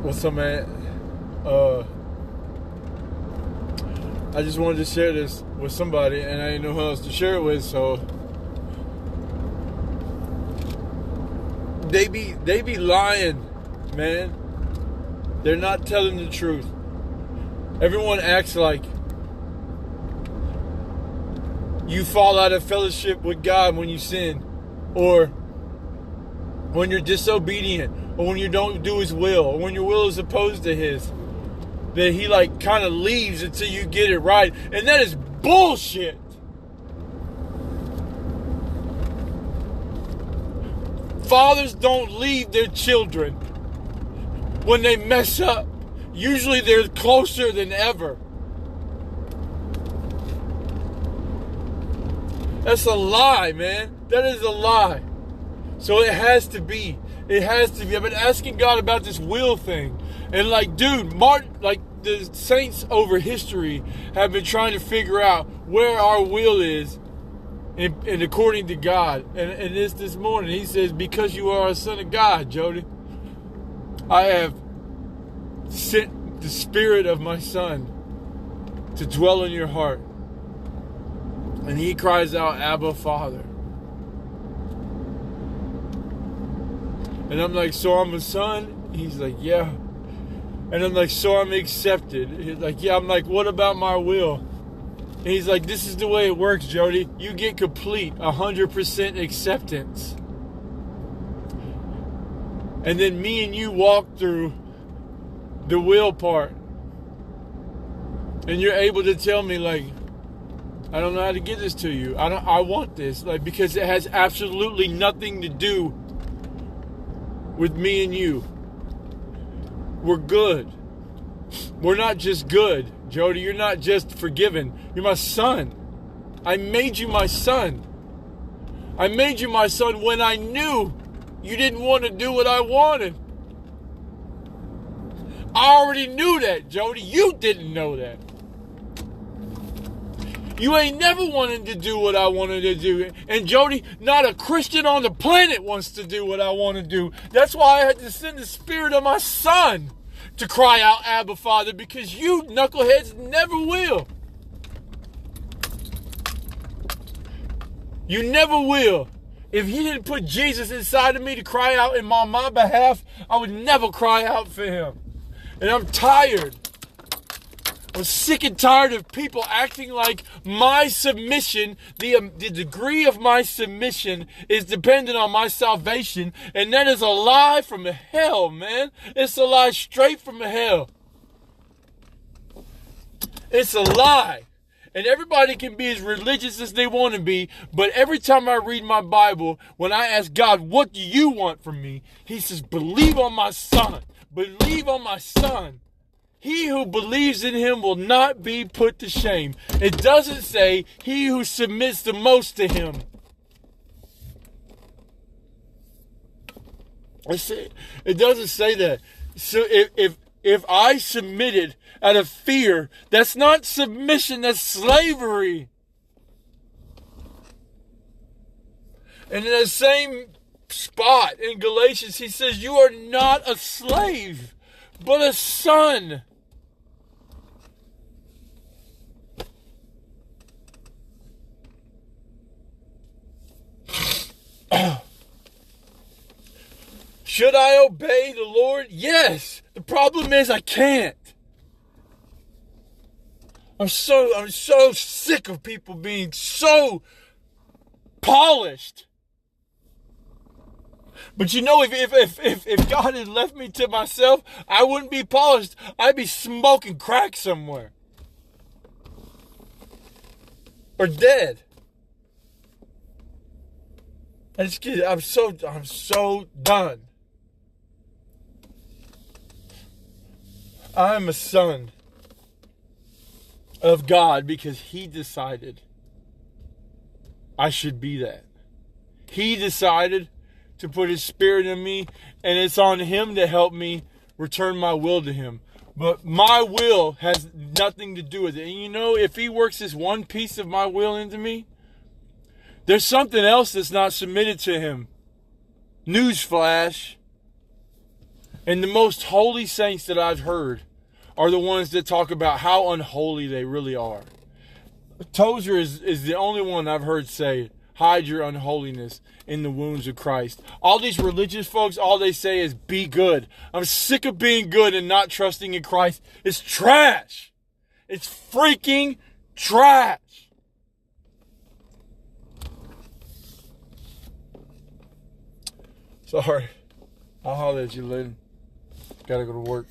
What's up, man? I just wanted to share this with somebody, and I didn't know who else to share it with. So they be lying, man. They're not telling the truth. Everyone acts like you fall out of fellowship with God when you sin, or when you're disobedient, or when you don't do His will, or when your will is opposed to His. That He like kind of leaves until you get it right. And that is bullshit. Fathers don't leave their children when they mess up. Usually they're closer than ever. That's a lie, man. That is a lie. So it has to be. It has to be. I've been asking God about this will thing. And like, dude, the saints over history have been trying to figure out where our will is and according to God. And this morning, he says, because you are a son of God, Jody, I have sent the spirit of my son to dwell in your heart. And he cries out, Abba, Father. And I'm like, so I'm a son? He's like, yeah. And I'm like, so I'm accepted. He's like, yeah. I'm like, what about my will? And he's like, this is the way it works, Jody. You get complete 100% acceptance. And then me and you walk through the will part. And you're able to tell me, like, I don't know how to get this to you. I want this. Like, because it has absolutely nothing to do with me and you. We're good. We're not just good, Jody. You're not just forgiven. You're my son. I made you my son. I made you my son when I knew you didn't want to do what I wanted. I already knew that, Jody. You didn't know that. You ain't never wanted to do what I wanted to do. And Jody, not a Christian on the planet wants to do what I want to do. That's why I had to send the spirit of my son to cry out, Abba, Father, because you knuckleheads never will. You never will. If He didn't put Jesus inside of me to cry out on my behalf, I would never cry out for Him. And I'm tired. I'm sick and tired of people acting like my submission, the degree of my submission is dependent on my salvation. And that is a lie from hell, man. It's a lie straight from hell. It's a lie. And everybody can be as religious as they want to be, but every time I read my Bible, when I ask God, what do you want from me? He says, believe on my son. Believe on my son. He who believes in Him will not be put to shame. It doesn't say he who submits the most to Him. It doesn't say that. So if I submitted out of fear, that's not submission, that's slavery. And in the same spot in Galatians, he says, you are not a slave, but a son. Should I obey the Lord? Yes. The problem is I can't. I'm so sick of people being so polished. But you know, if God had left me to myself, I wouldn't be polished. I'd be smoking crack somewhere. Or dead. I'm so done. I am a son of God because He decided I should be that. He decided to put His spirit in me, and it's on Him to help me return my will to Him. But my will has nothing to do with it. And you know, if He works this one piece of my will into me, there's something else that's not submitted to Him. Newsflash. And the most holy saints that I've heard are the ones that talk about how unholy they really are. Tozer is the only one I've heard say, hide your unholiness in the wounds of Christ. All these religious folks, all they say is be good. I'm sick of being good and not trusting in Christ. It's trash. It's freaking trash. Sorry. I'll holler at you later. Gotta go to work.